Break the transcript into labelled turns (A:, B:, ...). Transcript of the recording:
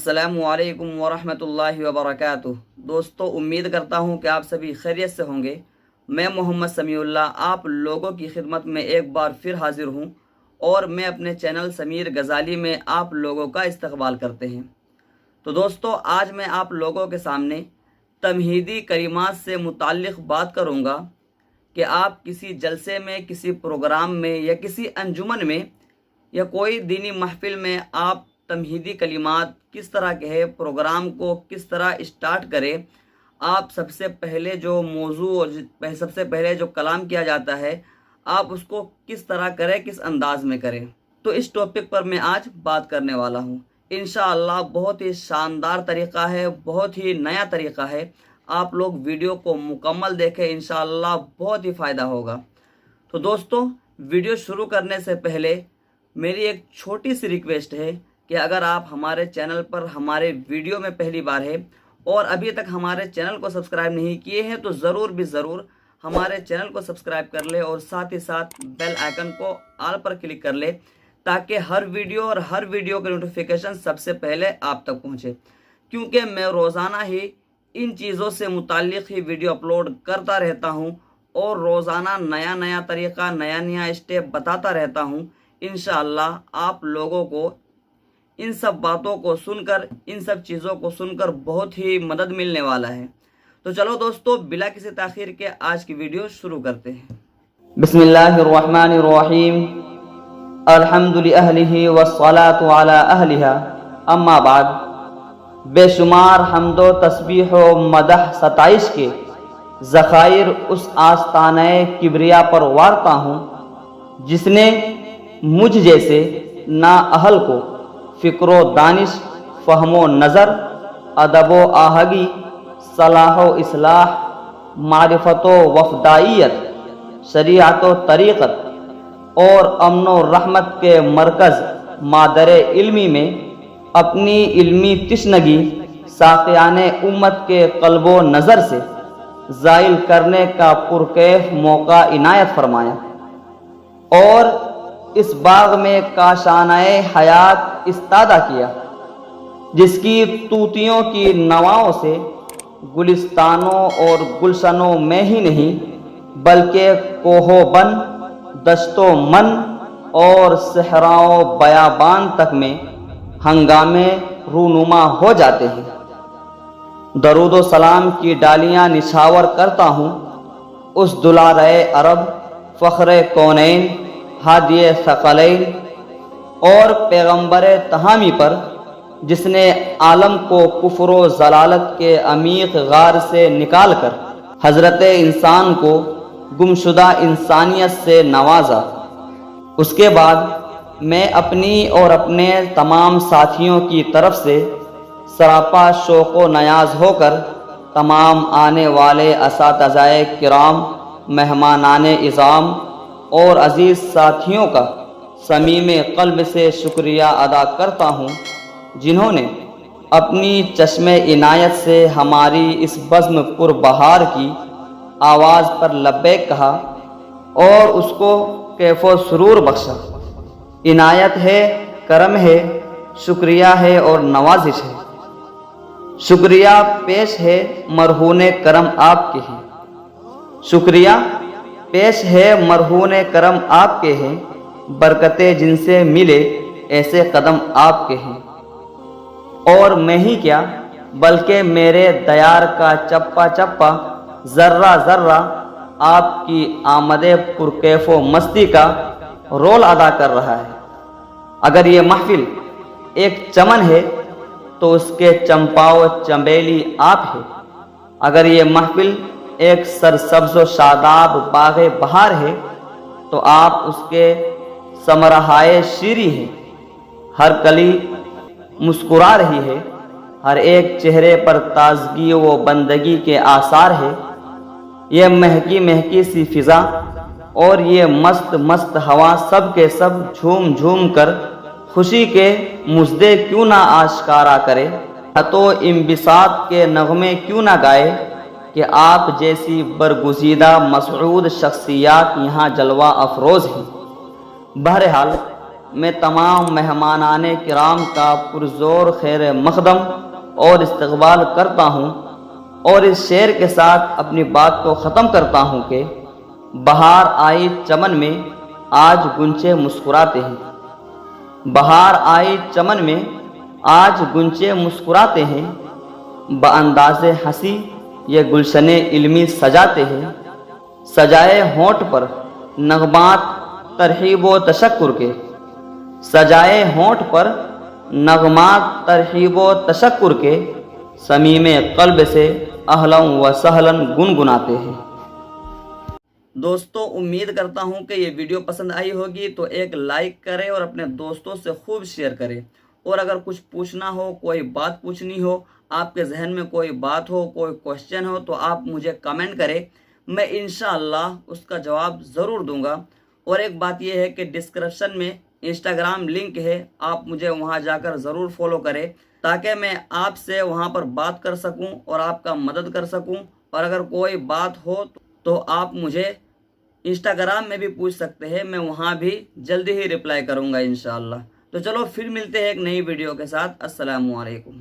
A: السلام علیکم ورحمۃ اللہ وبرکاتہ۔ دوستو، امید کرتا ہوں کہ آپ سبھی خیریت سے ہوں گے۔ میں محمد سمیع اللہ آپ لوگوں کی خدمت میں ایک بار پھر حاضر ہوں اور میں اپنے چینل سمیر غزالی میں آپ لوگوں کا استقبال کرتے ہیں۔ تو دوستو، آج میں آپ لوگوں کے سامنے تمہیدی کلمات سے متعلق بات کروں گا کہ آپ کسی جلسے میں، کسی پروگرام میں یا کسی انجمن میں یا کوئی دینی محفل میں آپ تمہیدی کلمات کس طرح کہے، پروگرام کو کس طرح اسٹارٹ کرے، آپ سب سے پہلے جو موضوع اور سب سے پہلے جو کلام کیا جاتا ہے آپ اس کو کس طرح کریں، کس انداز میں کریں۔ تو اس ٹاپک پر میں آج بات کرنے والا ہوں۔ انشاءاللہ بہت ہی شاندار طریقہ ہے، بہت ہی نیا طریقہ ہے۔ آپ لوگ ویڈیو کو مکمل دیکھیں، انشاءاللہ بہت ہی فائدہ ہوگا۔ تو دوستو، ویڈیو شروع کرنے سے پہلے میری ایک چھوٹی سی ریکویسٹ ہے کہ اگر آپ ہمارے چینل پر ہمارے ویڈیو میں پہلی بار ہے اور ابھی تک ہمارے چینل کو سبسکرائب نہیں کیے ہیں تو ضرور ہمارے چینل کو سبسکرائب کر لے اور ساتھ ہی ساتھ بیل آئیکن کو آل پر کلک کر لے تاکہ ہر ویڈیو کی نوٹیفیکیشن سب سے پہلے آپ تک پہنچے، کیونکہ میں روزانہ ہی ان چیزوں سے متعلق ہی ویڈیو اپلوڈ کرتا رہتا ہوں اور روزانہ نیا طریقہ، نیا اسٹیپ بتاتا رہتا ہوں۔ انشاءاللہ آپ لوگوں کو ان سب باتوں کو سن کر، ان سب چیزوں کو سن کر بہت ہی مدد ملنے والا ہے۔ تو چلو دوستو، بلا کسی تاخیر کے آج کی ویڈیو شروع کرتے ہیں۔ بسم اللہ الرحمن الرحیم، الحمد للہ والصلاة علی اہلہا، اما بعد۔ بے شمار حمد و تسبیح و مدح ستائش کے ذخائر اس آستانہ کبریا پر وارتا ہوں جس نے مجھ جیسے نااہل کو فکر و دانش، فہم و نظر، ادب و آہگی، صلاح و اصلاح، معرفت و وفدائیت، شریعت و طریقت اور امن و رحمت کے مرکز مادر علمی میں اپنی علمی تشنگی ساقیان امت کے قلب و نظر سے زائل کرنے کا پرکیف موقع عنایت فرمایا اور اس باغ میں کاشانہ حیات استادہ کیا جس کی طوطیوں کی نواؤں سے گلستانوں اور گلشنوں میں ہی نہیں بلکہ کوہ و بن، دشت و من اور صحراؤں بیابان تک میں ہنگامے رونما ہو جاتے ہیں۔ درود و سلام کی ڈالیاں نچھاور کرتا ہوں اس دلارے عرب، فخر کونین، ہادی ثقلین اور پیغمبر تہامی پر جس نے عالم کو کفر و ضلالت کے عمیق غار سے نکال کر حضرت انسان کو گمشدہ انسانیت سے نوازا۔ اس کے بعد میں اپنی اور اپنے تمام ساتھیوں کی طرف سے سراپا شوق و نیاز ہو کر تمام آنے والے اساتذہ کرام، مہمانان اعظام اور عزیز ساتھیوں کا صمیم قلب سے شکریہ ادا کرتا ہوں جنہوں نے اپنی چشم عنایت سے ہماری اس بزم پر بہار کی آواز پر لبیک کہا اور اس کو کیف و سرور بخشا۔ عنایت ہے، کرم ہے، شکریہ ہے اور نوازش ہے۔ شکریہ پیش ہے مرہون کرم آپ کے ہیں، شکریہ پیش ہے مرہون کرم آپ کے ہیں، برکتیں جن سے ملے ایسے قدم آپ کے ہیں۔ اور میں ہی کیا بلکہ میرے دیار کا چپا چپا، ذرہ ذرہ آپ کی آمد پرکیف و مستی کا رول ادا کر رہا ہے۔ اگر یہ محفل ایک چمن ہے تو اس کے چمپا و چنبیلی آپ ہیں۔ اگر یہ محفل ایک سرسبز و شاداب باغ بہار ہے تو آپ اس کے ثمرہائے شیری ہیں۔ ہر کلی مسکرا رہی ہے، ہر ایک چہرے پر تازگی و بندگی کے آثار ہے۔ یہ مہکی سی فضا اور یہ مست ہوا سب کے سب جھوم جھوم کر خوشی کے مژدے کیوں نہ آشکارا کرے، تو انبساط کے نغمے کیوں نہ گائے کہ آپ جیسی برگزیدہ مسعود شخصیات یہاں جلوہ افروز ہیں۔ بہرحال میں تمام مہمانان کرام کا پرزور خیر مقدم اور استقبال کرتا ہوں اور اس شعر کے ساتھ اپنی بات کو ختم کرتا ہوں کہ بہار آئی چمن میں آج گنچے مسکراتے ہیں، بہار آئی چمن میں آج گنچے مسکراتے ہیں، بانداز ہنسی یہ گلشن علمی سجاتے ہیں، سجائے ہونٹ پر نغمات ترحیب و تشکر کے، سجائے ہونٹ پر نغمات ترحیب و تشکر کے، صمیم قلب سے اہلاً و سہلاً گنگناتے ہیں۔ دوستو امید کرتا ہوں کہ یہ ویڈیو پسند آئی ہوگی تو ایک لائک کریں اور اپنے دوستوں سے خوب شیئر کریں، اور اگر کچھ پوچھنا ہو، کوئی بات پوچھنی ہو، آپ کے ذہن میں کوئی بات ہو، کوئی کوشچن ہو تو آپ مجھے کمنٹ کریں، میں انشاءاللہ اس کا جواب ضرور دوں گا۔ اور ایک بات یہ ہے کہ ڈسکرپشن میں انسٹاگرام لنک ہے، آپ مجھے وہاں جا کر ضرور فالو کریں تاکہ میں آپ سے وہاں پر بات کر سکوں اور آپ کا مدد کر سکوں، اور اگر کوئی بات ہو تو آپ مجھے انسٹاگرام میں بھی پوچھ سکتے ہیں، میں وہاں بھی جلدی ہی رپلائی کروں گا انشاءاللہ۔ تو چلو پھر ملتے ہیں ایک نئی ویڈیو کے ساتھ۔ السلام علیکم۔